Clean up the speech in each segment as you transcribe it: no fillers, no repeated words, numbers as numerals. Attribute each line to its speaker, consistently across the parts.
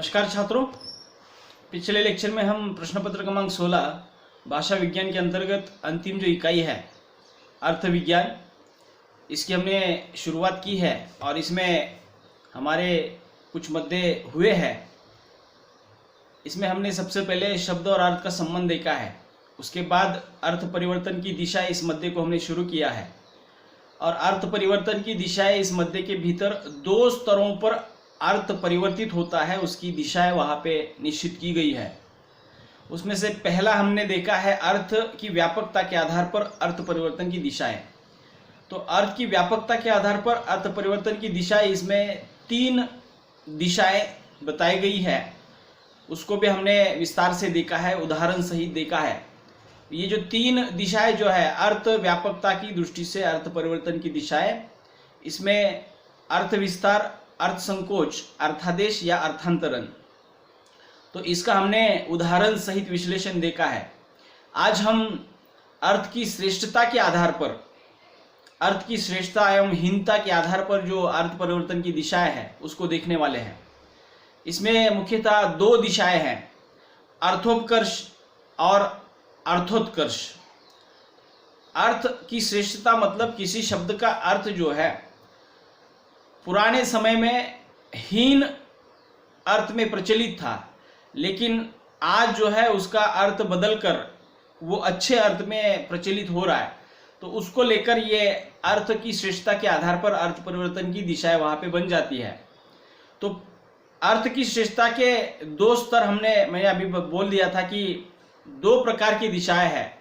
Speaker 1: नमस्कार छात्रों। पिछले लेक्चर में हम प्रश्न पत्र क्रमांक 16 भाषा विज्ञान के अंतर्गत अंतिम जो इकाई है अर्थ विज्ञान, इसकी हमने शुरुआत की है और इसमें हमारे कुछ मुद्दे हुए हैं। इसमें हमने सबसे पहले शब्द और अर्थ का संबंध देखा है, उसके बाद अर्थ परिवर्तन की दिशा, इस मुद्दे को हमने शुरू किया है। और अर्थ परिवर्तन की दिशाएं, इस मुद्दे के भीतर दो स्तरों पर अर्थ परिवर्तित होता है, उसकी दिशाएं वहाँ पे निश्चित की गई है। उसमें से पहला हमने देखा है अर्थ की व्यापकता के आधार पर अर्थ परिवर्तन की दिशाएं। तो अर्थ की व्यापकता के आधार पर अर्थ परिवर्तन की दिशाएं, इसमें 3 दिशाएं बताई गई है, उसको भी हमने विस्तार से देखा है, उदाहरण सहित देखा है। ये जो 3 दिशाएं जो है अर्थ व्यापकता की दृष्टि से अर्थ परिवर्तन की दिशाएं, इसमें अर्थ विस्तार, अर्थ संकोच, अर्थादेश या अर्थांतरण, तो इसका हमने उदाहरण सहित विश्लेषण देखा है। आज हम अर्थ की श्रेष्ठता के आधार पर, अर्थ की श्रेष्ठता एवं हीनता के आधार पर जो अर्थ परिवर्तन की दिशाएं हैं उसको देखने वाले हैं। इसमें मुख्यतः 2 दिशाएं हैं, अर्थोपकर्ष और अर्थोत्कर्ष। अर्थ की श्रेष्ठता मतलब किसी शब्द का अर्थ जो है पुराने समय में हीन अर्थ में प्रचलित था, लेकिन आज जो है उसका अर्थ बदलकर वो अच्छे अर्थ में प्रचलित हो रहा है। तो उसको लेकर ये अर्थ की श्रेष्ठता के आधार पर अर्थ परिवर्तन की दिशाएं वहाँ पे बन जाती है। तो अर्थ की श्रेष्ठता के 2 स्तर मैंने अभी बोल दिया था कि 2 प्रकार की दिशाएं हैं,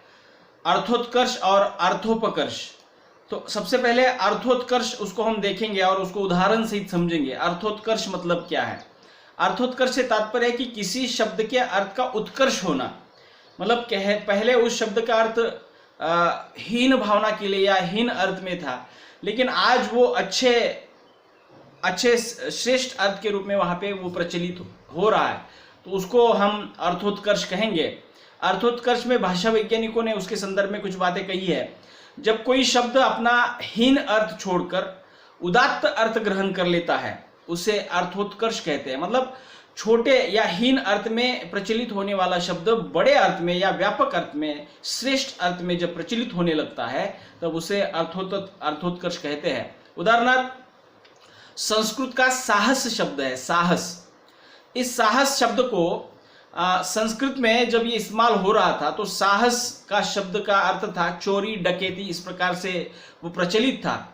Speaker 1: अर्थोत्कर्ष और अर्थोपकर्ष। तो सबसे पहले अर्थोत्कर्ष, उसको हम देखेंगे और उसको उदाहरण सहित समझेंगे। अर्थोत्कर्ष मतलब क्या है? अर्थोत्कर्ष से तात्पर्य है कि किसी शब्द के अर्थ का उत्कर्ष होना, मतलब पहले उस शब्द का अर्थ हीन भावना के लिए या हीन अर्थ में था, लेकिन आज वो अच्छे श्रेष्ठ अर्थ के रूप में वहां पे वो प्रचलित हो रहा है, तो उसको हम अर्थोत्कर्ष कहेंगे। अर्थोत्कर्ष में भाषा वैज्ञानिकों ने उसके संदर्भ में कुछ बातें कही है। जब कोई शब्द अपना हीन अर्थ छोड़कर उदात्त अर्थ ग्रहण कर लेता है, उसे अर्थोत्कर्ष कहते हैं। मतलब छोटे या हीन अर्थ में प्रचलित होने वाला शब्द बड़े अर्थ में या व्यापक अर्थ में, श्रेष्ठ अर्थ में जब प्रचलित होने लगता है तब उसे अर्थोत्कर्ष कहते हैं। उदाहरणार्थ, संस्कृत का साहस शब्द है, साहस। इस साहस शब्द को संस्कृत में जब ये इस्तेमाल हो रहा था तो साहस का शब्द का अर्थ था चोरी, डकैती, इस प्रकार से वो प्रचलित था।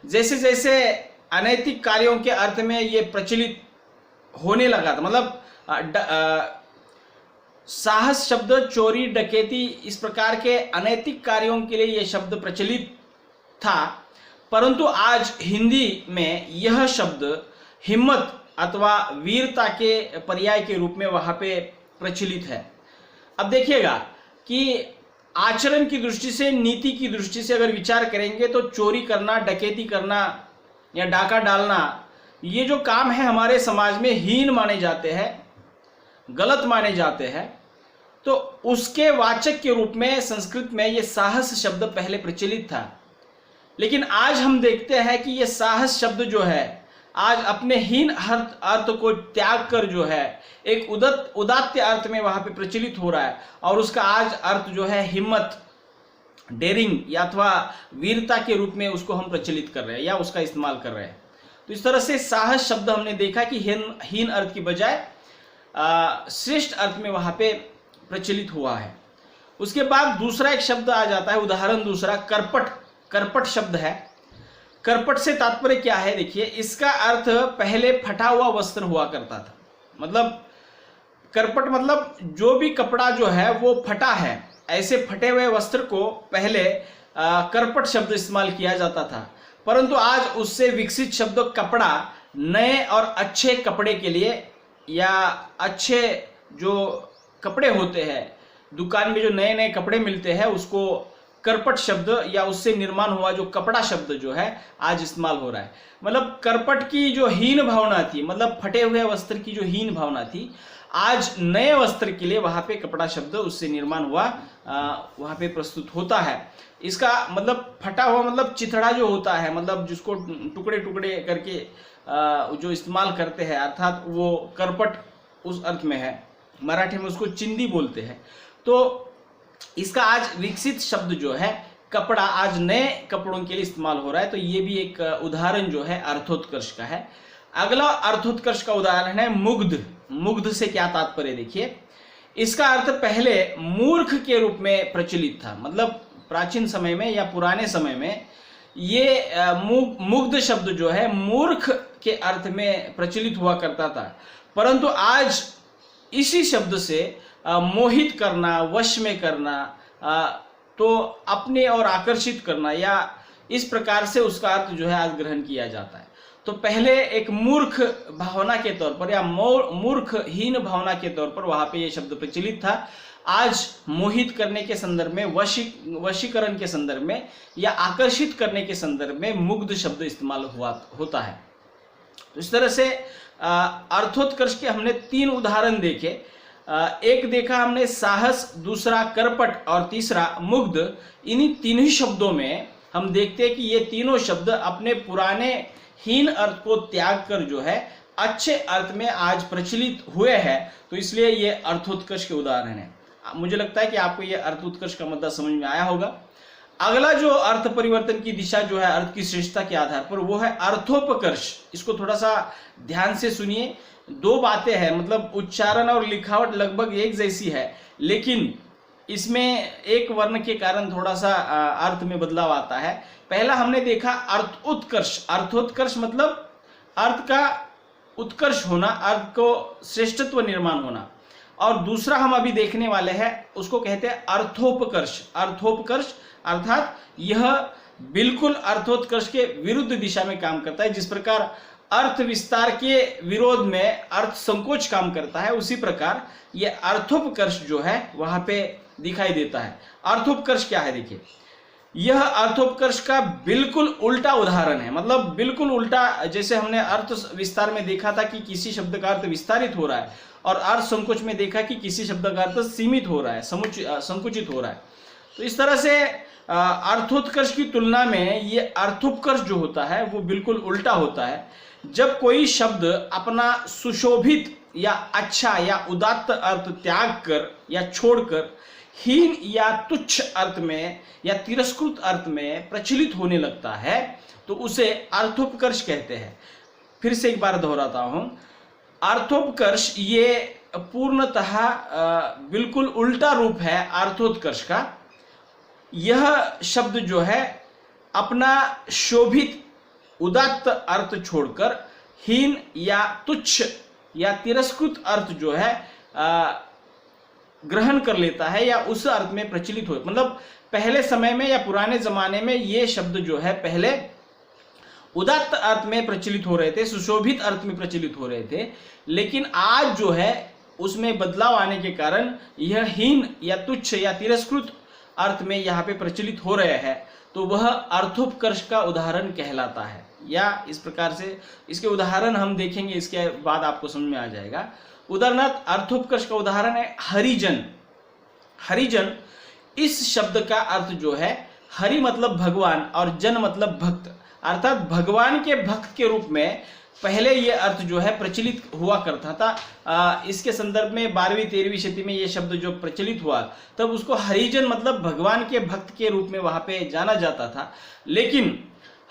Speaker 1: जैसे जैसे अनैतिक कार्यों के अर्थ में ये प्रचलित होने लगा था, मतलब साहस शब्द चोरी, डकैती, इस प्रकार के अनैतिक कार्यों के लिए ये शब्द प्रचलित था, परंतु आज हिंदी में यह शब्द हिम्मत अथवा वीरता के पर्याय के रूप में वहां पे प्रचलित है। अब देखिएगा कि आचरण की दृष्टि से, नीति की दृष्टि से अगर विचार करेंगे तो चोरी करना, डकैती करना या डाका डालना, ये जो काम है हमारे समाज में हीन माने जाते हैं, गलत माने जाते हैं। तो उसके वाचक के रूप में संस्कृत में ये साहस शब्द पहले प्रचलित था, लेकिन आज हम देखते हैं कि ये साहस शब्द जो है आज अपने हीन अर्थ को त्याग कर जो है एक उदात्त अर्थ में वहां पे प्रचलित हो रहा है, और उसका आज अर्थ जो है हिम्मत, डेयरिंग या अथवा वीरता के रूप में उसको हम प्रचलित कर रहे हैं या उसका इस्तेमाल कर रहे हैं। तो इस तरह से साहस शब्द हमने देखा कि हीन अर्थ की बजाय श्रेष्ठ अर्थ में वहां पे प्रचलित हुआ है। उसके बाद दूसरा एक शब्द आ जाता है, उदाहरण दूसरा, करपट। करपट शब्द है। करपट से तात्पर्य क्या है? देखिए, इसका अर्थ पहले फटा हुआ वस्त्र हुआ करता था। मतलब करपट मतलब जो भी कपड़ा जो है वो फटा है, ऐसे फटे हुए वस्त्र को पहले करपट शब्द इस्तेमाल किया जाता था, परंतु आज उससे विकसित शब्द कपड़ा, नए और अच्छे कपड़े के लिए या अच्छे जो कपड़े होते हैं, दुकान में जो नए नए कपड़े मिलते हैं, उसको करपट शब्द या उससे निर्माण हुआ जो कपड़ा शब्द जो है आज इस्तेमाल हो रहा है। मतलब करपट की जो हीन भावना थी, मतलब फटे हुए वस्त्र की जो हीन भावना थी, आज नए वस्त्र के लिए वहां पे कपड़ा शब्द उससे निर्माण हुआ, वहां पे प्रस्तुत होता है। इसका मतलब फटा हुआ मतलब चिथड़ा जो होता है, मतलब जिसको टुकड़े टुकड़े करके जो इस्तेमाल करते हैं, अर्थात वो करपट उस अर्थ में है, मराठी में उसको चिंदी बोलते हैं। तो इसका आज विकसित शब्द जो है कपड़ा, आज नए कपड़ों के लिए इस्तेमाल हो रहा है। तो ये भी एक उदाहरण जो है अर्थोत्कर्ष का है। अगला अर्थोत्कर्ष का उदाहरण है मुग्ध। मुग्ध से क्या तात्पर्य देखिए, इसका अर्थ पहले मूर्ख के रूप में प्रचलित था। मतलब प्राचीन समय में या पुराने समय में ये मुग्ध शब्द जो है मूर्ख के अर्थ में प्रचलित हुआ करता था, परंतु आज इसी शब्द से मोहित करना, वश में करना, तो अपने और आकर्षित करना, या इस प्रकार से उसका अर्थ जो है आज ग्रहण किया जाता है। तो पहले एक मूर्ख भावना के तौर पर या मूर्खहीन भावना के तौर पर वहां पे ये शब्द प्रचलित था। आज मोहित करने के संदर्भ में, वशीकरण के संदर्भ में या आकर्षित करने के संदर्भ में मुग्ध शब्द इस्तेमाल होता है। तो इस तरह से अर्थोत्कर्ष के हमने 3 उदाहरण देखे। एक देखा हमने साहस, दूसरा करपट और तीसरा मुग्ध। इन्हीं 3 ही शब्दों में हम देखते हैं कि ये तीनों शब्द अपने पुराने हीन अर्थ को त्याग कर जो है अच्छे अर्थ में आज प्रचलित हुए हैं। तो इसलिए ये अर्थोत्कर्ष के उदाहरण है। मुझे लगता है कि आपको ये अर्थोत्कर्ष का मुद्दा समझ में आया होगा। अगला जो अर्थ परिवर्तन की दिशा जो है अर्थ की श्रेष्ठता के आधार पर, वो है अर्थोपकर्ष। इसको थोड़ा सा ध्यान से सुनिए। 2 बातें हैं, मतलब उच्चारण और लिखावट लगभग एक जैसी है, लेकिन इसमें एक वर्ण के कारण थोड़ा सा अर्थ में बदलाव आता है। पहला हमने देखा अर्थ उत्कर्ष। अर्थोत्कर्ष मतलब अर्थ का उत्कर्ष होना, अर्थ को श्रेष्ठत्व निर्माण होना। और दूसरा हम अभी देखने वाले हैं, उसको कहते हैं अर्थोपकर्ष। अर्थोपकर्ष अर्थात यह बिल्कुल अर्थोत्कर्ष के विरुद्ध दिशा में काम करता है। जिस प्रकार अर्थ विस्तार के विरोध में अर्थ संकोच काम करता है, उसी प्रकार यह अर्थोपकर्ष जो है वहां पे दिखाई देता है। अर्थोपकर्ष क्या है देखिए, यह अर्थोपकर्ष का बिल्कुल उल्टा उदाहरण है। मतलब बिल्कुल उल्टा, जैसे हमने अर्थ विस्तार में देखा था कि किसी शब्द का अर्थ विस्तारित हो रहा है, और अर्थ संकोच में देखा कि किसी शब्द का अर्थ सीमित हो रहा है, संकुचित हो रहा है। तो इस तरह से अर्थोत्कर्ष की तुलना में ये अर्थोपकर्ष जो होता है वो बिल्कुल उल्टा होता है। जब कोई शब्द अपना सुशोभित या अच्छा या उदात्त अर्थ त्याग कर या छोड़कर हीन या तुच्छ अर्थ में या तिरस्कृत अर्थ में प्रचलित होने लगता है, तो उसे अर्थोपकर्ष कहते हैं। फिर से एक बार दोहराता हूं, अर्थोपकर्ष ये पूर्णतः बिल्कुल उल्टा रूप है अर्थोत्कर्ष का। यह शब्द जो है अपना शोभित उदात्त अर्थ छोड़कर हीन या तुच्छ या तिरस्कृत अर्थ जो है ग्रहण कर लेता है, या उस अर्थ में प्रचलित हो। मतलब पहले समय में या पुराने जमाने में ये शब्द जो है पहले उदात्त अर्थ में प्रचलित हो रहे थे, सुशोभित अर्थ में प्रचलित हो रहे थे, लेकिन आज जो है उसमें बदलाव आने के कारण यह हीन या तुच्छ या तिरस्कृत अर्थ में यहाँ पे प्रचलित हो रहे हैं। तो वह अर्थोपकर्ष का उदाहरण कहलाता है। या इस प्रकार से इसके उदाहरण हम देखेंगे, इसके बाद आपको समझ में आ जाएगा। उदाहरणार्थ अर्थोपकर्ष का उदाहरण है हरिजन। हरिजन इस शब्द का अर्थ जो है, हरि मतलब भगवान और जन मतलब भक्त, अर्थात भगवान के भक्त के रूप में पहले ये अर्थ जो है प्रचलित हुआ करता था। इसके संदर्भ में 12वीं 13वीं शती में ये शब्द जो प्रचलित हुआ, तब उसको हरिजन मतलब भगवान के भक्त के रूप में वहां पे जाना जाता था। लेकिन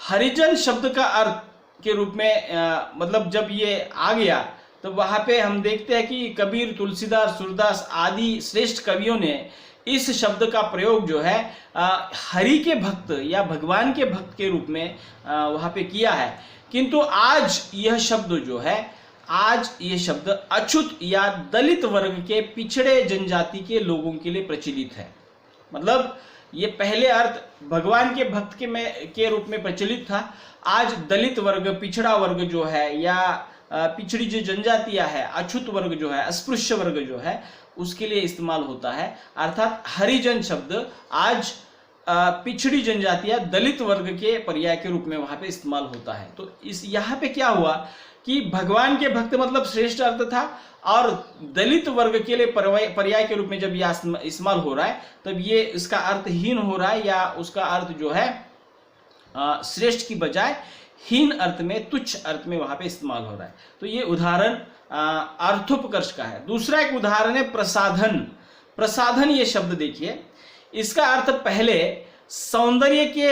Speaker 1: हरिजन शब्द का अर्थ के रूप में मतलब जब ये आ गया, तो वहां पे हम देखते हैं कि कबीर, तुलसीदास, सूरदास आदि श्रेष्ठ कवियों ने इस शब्द का प्रयोग जो है हरि के भक्त या भगवान के भक्त के रूप में वहां पे किया है। किंतु आज यह शब्द जो है, आज ये शब्द अछूत या दलित वर्ग के पिछड़े जनजाति के लोगों के लिए प्रचलित है। मतलब ये पहले अर्थ भगवान के भक्त के रूप में प्रचलित था, आज दलित वर्ग, पिछड़ा वर्ग जो है या पिछड़ी जो जनजातियां है, अछूत वर्ग जो है, अस्पृश्य वर्ग जो है, उसके लिए इस्तेमाल होता है। अर्थात हरिजन शब्द आज पिछड़ी जनजातियां, दलित वर्ग के पर्याय के रूप में वहां पे इस्तेमाल होता है। तो इस यहाँ पे क्या हुआ कि भगवान के भक्त मतलब श्रेष्ठ अर्थ था, और दलित वर्ग के लिए पर्याय के रूप में जब यह इस्तेमाल हो रहा है, तब ये इसका अर्थ हीन हो रहा है, या उसका अर्थ जो है श्रेष्ठ की बजाय हीन अर्थ में, तुच्छ अर्थ में वहां पे इस्तेमाल हो रहा है। तो ये उदाहरण अर्थोपकर्ष का है। दूसरा एक उदाहरण है प्रसाधन। प्रसाधन ये शब्द देखिए, इसका अर्थ पहले सौंदर्य के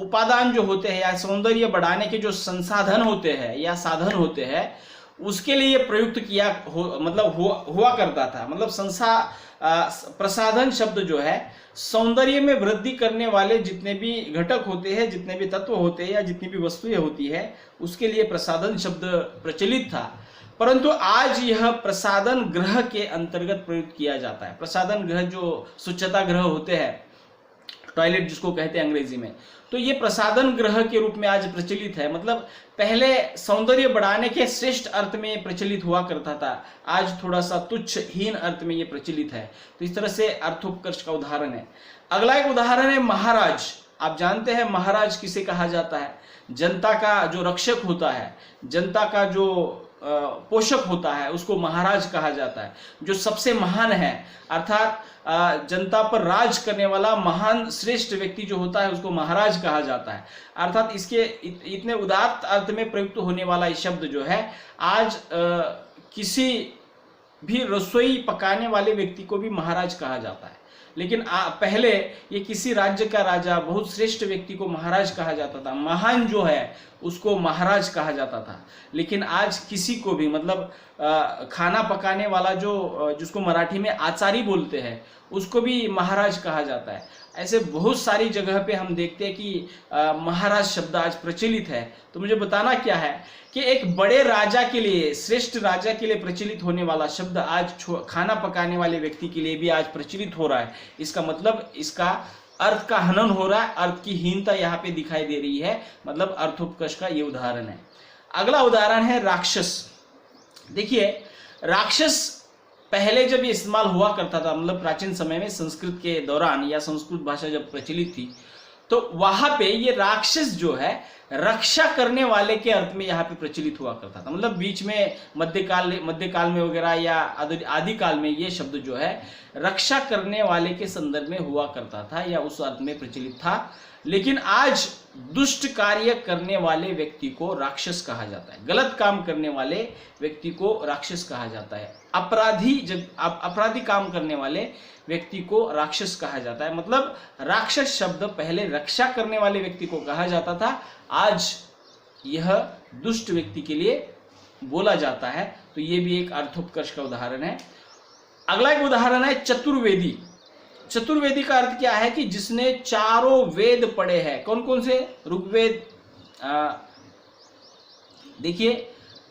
Speaker 1: उपादान जो होते हैं या सौंदर्य बढ़ाने के जो संसाधन होते हैं या साधन होते हैं उसके लिए प्रयुक्त किया हुआ करता था। मतलब प्रसाधन शब्द जो है सौंदर्य में वृद्धि करने वाले जितने भी घटक होते हैं, जितने भी तत्व होते हैं या जितनी भी वस्तुएं होती है उसके लिए प्रसाधन शब्द प्रचलित था। परंतु आज यह प्रसाधन गृह के अंतर्गत प्रयुक्त किया जाता है। प्रसाधन गृह जो स्वच्छता गृह होते हैं, टॉयलेट जिसको कहते हैं अंग्रेजी में, तो ये प्रसाधन गृह के रूप में आज प्रचलित है। मतलब पहले सौंदर्य बढ़ाने के श्रेष्ठ अर्थ में प्रचलित हुआ करता था, आज थोड़ा सा तुच्छ हीन अर्थ में ये प्रचलित है। तो इस तरह से अर्थोपकर्ष का उदाहरण है। अगला एक उदाहरण है महाराज। आप जानते हैं महाराज किसे कहा जाता है? जनता का जो रक्षक होता है, जनता का जो पोषक होता है उसको महाराज कहा जाता है। जो सबसे महान है अर्थात जनता पर राज करने वाला महान श्रेष्ठ व्यक्ति जो होता है उसको महाराज कहा जाता है। अर्थात इसके इतने उदात्त अर्थ में प्रयुक्त होने वाला ये शब्द जो है आज किसी भी रसोई पकाने वाले व्यक्ति को भी महाराज कहा जाता है। लेकिन पहले ये किसी राज्य का राजा, बहुत श्रेष्ठ व्यक्ति को महाराज कहा जाता था। महान जो है उसको महाराज कहा जाता था। लेकिन आज किसी को भी मतलब खाना पकाने वाला जिसको मराठी में आचारी बोलते हैं उसको भी महाराज कहा जाता है। ऐसे बहुत सारी जगह पे हम देखते हैं कि महाराज शब्द आज प्रचलित है। तो मुझे बताना क्या है कि एक बड़े राजा के लिए, श्रेष्ठ राजा के लिए प्रचलित होने वाला शब्द आज खाना पकाने वाले व्यक्ति के लिए भी आज प्रचलित हो रहा है। इसका मतलब इसका अर्थ का हनन हो रहा है, अर्थ की हीनता यहाँ पे दिखाई दे रही है। मतलब अर्थोपकर्ष का ये उदाहरण है। अगला उदाहरण है राक्षस। देखिए राक्षस पहले जब ये इस्तेमाल हुआ करता था, मतलब प्राचीन समय में संस्कृत के दौरान या संस्कृत भाषा जब प्रचलित थी, तो वहां पे ये राक्षस जो है रक्षा करने वाले के अर्थ में यहाँ पे प्रचलित हुआ करता था। मतलब बीच में मध्यकाल में वगैरह या आदिकाल में ये शब्द जो है रक्षा करने वाले के संदर्भ में हुआ करता था या उस अर्थ में प्रचलित था। लेकिन आज दुष्ट कार्य करने वाले व्यक्ति को राक्षस कहा जाता है। गलत काम करने वाले व्यक्ति को राक्षस कहा जाता है। अपराधी काम करने वाले व्यक्ति को राक्षस कहा जाता है। मतलब राक्षस शब्द पहले रक्षा करने वाले व्यक्ति को कहा जाता था, आज यह दुष्ट व्यक्ति के लिए बोला जाता है। तो ये भी एक अर्थोपकर्ष का उदाहरण है। अगला एक उदाहरण है चतुर्वेदी। चतुर्वेदी का अर्थ क्या है कि जिसने चारों वेद पढ़े हैं। कौन कौन से? ऋग्वेद, देखिए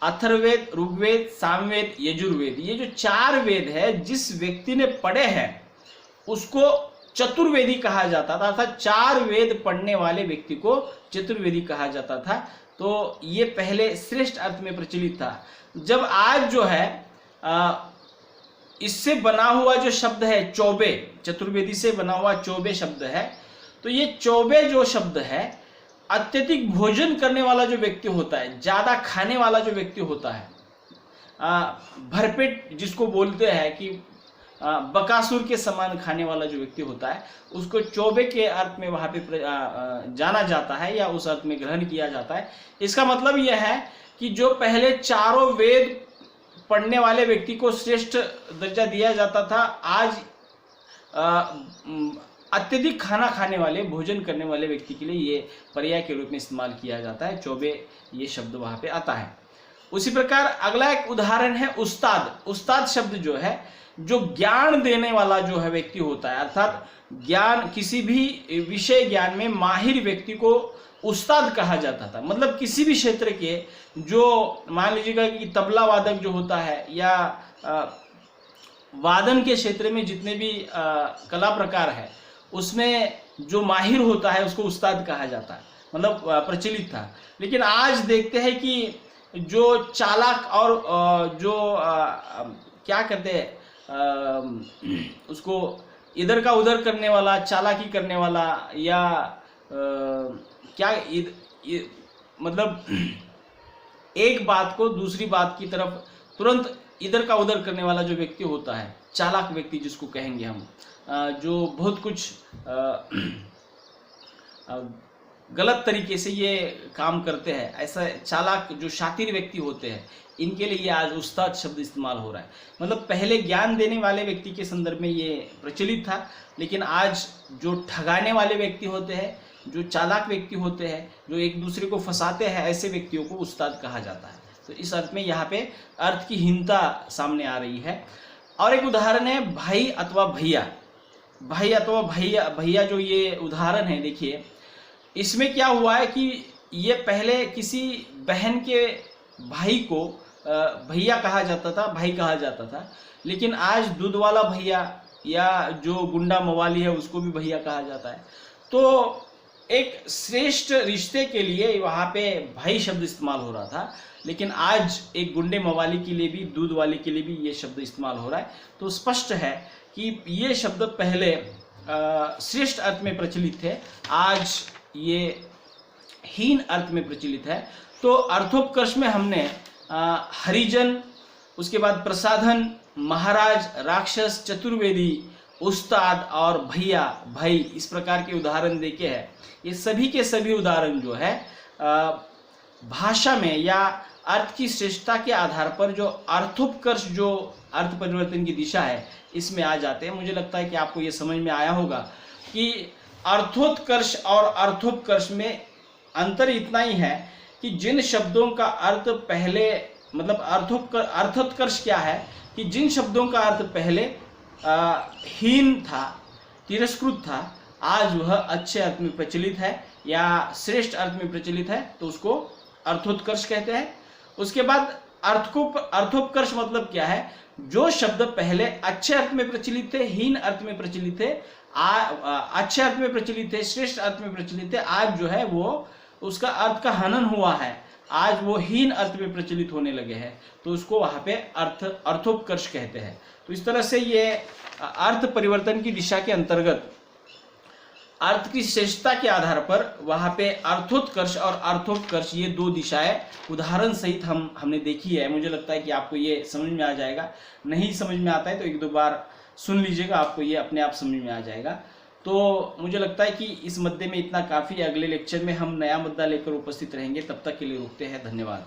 Speaker 1: अथर्ववेद, ऋग्वेद, सामवेद, यजुर्वेद, ये जो 4 वेद है जिस व्यक्ति ने पढ़े हैं उसको चतुर्वेदी कहा जाता था। अर्थात 4 वेद पढ़ने वाले व्यक्ति को चतुर्वेदी कहा जाता था। तो ये पहले श्रेष्ठ अर्थ में प्रचलित था। जब आज जो है इससे बना हुआ जो शब्द है चौबे, चतुर्वेदी से बना हुआ चौबे शब्द है, तो ये चौबे जो शब्द है अत्यधिक भोजन करने वाला जो व्यक्ति होता है, ज्यादा खाने वाला जो व्यक्ति होता है, भरपेट जिसको बोलते हैं कि बकासुर के समान खाने वाला जो व्यक्ति होता है, उसको चौबे के अर्थ में वहां पे जाना जाता है या उस अर्थ में ग्रहण किया जाता है। इसका मतलब यह है कि जो पहले चारों वेद पढ़ने वाले व्यक्ति को श्रेष्ठ दर्जा दिया जाता था, आज अत्यधिक खाना खाने वाले, भोजन करने वाले व्यक्ति के लिए ये पर्याय के रूप में इस्तेमाल किया जाता है। चौबे ये शब्द वहां पे आता है। उसी प्रकार अगला एक उदाहरण है उस्ताद। उस्ताद शब्द जो है जो ज्ञान देने वाला जो है व्यक्ति होता है, अर्थात ज्ञान, किसी भी विषय ज्ञान में माहिर व्यक्ति को उस्ताद कहा जाता था। मतलब किसी भी क्षेत्र के, जो मान लीजिएगा कि तबला वादक जो होता है या वादन के क्षेत्र में जितने भी कला प्रकार है उसमें जो माहिर होता है उसको उस्ताद कहा जाता है। मतलब प्रचलित था। लेकिन आज देखते हैं कि जो चालाक और जो क्या कहते हैं उसको इधर का उधर करने वाला, चालाकी करने वाला या मतलब एक बात को दूसरी बात की तरफ तुरंत इधर का उधर करने वाला जो व्यक्ति होता है, चालाक व्यक्ति जिसको कहेंगे हम, जो बहुत कुछ गलत तरीके से ये काम करते हैं, ऐसा चालाक जो शातिर व्यक्ति होते हैं, इनके लिए आज उस्ताद शब्द इस्तेमाल हो रहा है। मतलब पहले ज्ञान देने वाले व्यक्ति के संदर्भ में ये प्रचलित था, लेकिन आज जो ठगाने वाले व्यक्ति होते हैं, जो चालाक व्यक्ति होते हैं, जो एक दूसरे को फंसाते हैं, ऐसे व्यक्तियों को उस्ताद कहा जाता है। तो इस अर्थ में यहाँ पे अर्थ की हीनता सामने आ रही है। और एक उदाहरण है भाई अथवा भैया। भाई अथवा भैया जो ये उदाहरण है, देखिए इसमें क्या हुआ है कि ये पहले किसी बहन के भाई को भैया कहा जाता था, भाई कहा जाता था, लेकिन आज दूध वाला भैया या जो गुंडा मवाली है उसको भी भैया कहा जाता है। तो एक श्रेष्ठ रिश्ते के लिए वहाँ पे भाई शब्द इस्तेमाल हो रहा था, लेकिन आज एक गुंडे मवाली के लिए भी, दूध वाले के लिए भी ये शब्द इस्तेमाल हो रहा है। तो स्पष्ट है कि ये शब्द पहले श्रेष्ठ अर्थ में प्रचलित थे, आज ये हीन अर्थ में प्रचलित है। तो अर्थोपकर्ष में हमने हरिजन, उसके बाद प्रसाधन, महाराज, राक्षस, चतुर्वेदी, उस्ताद और भैया, भाई, इस प्रकार के उदाहरण देके है। ये सभी के सभी उदाहरण जो है भाषा में या अर्थ की श्रेष्ठता के आधार पर जो अर्थोपकर्ष, जो अर्थ परिवर्तन की दिशा है, इसमें आ जाते हैं। मुझे लगता है कि आपको ये समझ में आया होगा कि अर्थोत्कर्ष और अर्थोपकर्ष में अंतर इतना ही है कि जिन शब्दों का अर्थ पहले, मतलब अर्थोत्कर्ष क्या है कि जिन शब्दों का अर्थ पहले हीन था, तिरस्कृत था, आज वह अच्छे अर्थ में प्रचलित है या श्रेष्ठ अर्थ में प्रचलित है, तो उसको अर्थोत्कर्ष कहते हैं। उसके बाद अर्थोपकर्ष मतलब क्या है, जो शब्द पहले अच्छे अर्थ में प्रचलित थे, हीन अर्थ में प्रचलित थे, अच्छे अर्थ में प्रचलित थे, श्रेष्ठ अर्थ में प्रचलित थे, आज जो है वो उसका अर्थ का हनन हुआ है, आज वो हीन अर्थ में प्रचलित होने लगे हैं, तो उसको वहां पे अर्थोपकर्ष कहते हैं। तो इस तरह से ये अर्थ परिवर्तन की दिशा के अंतर्गत अर्थ की श्रेष्ठता के आधार पर वहां पे अर्थोत्कर्ष और अर्थोपकर्ष, ये दो दिशाएं उदाहरण सहित हमने देखी है। मुझे लगता है कि आपको ये समझ में आ जाएगा। नहीं समझ में आता है तो एक दो बार सुन लीजिएगा, आपको ये अपने आप समझ में आ जाएगा। तो मुझे लगता है कि इस मुद्दे में इतना काफ़ी है। अगले लेक्चर में हम नया मुद्दा लेकर उपस्थित रहेंगे। तब तक के लिए रुकते हैं। धन्यवाद।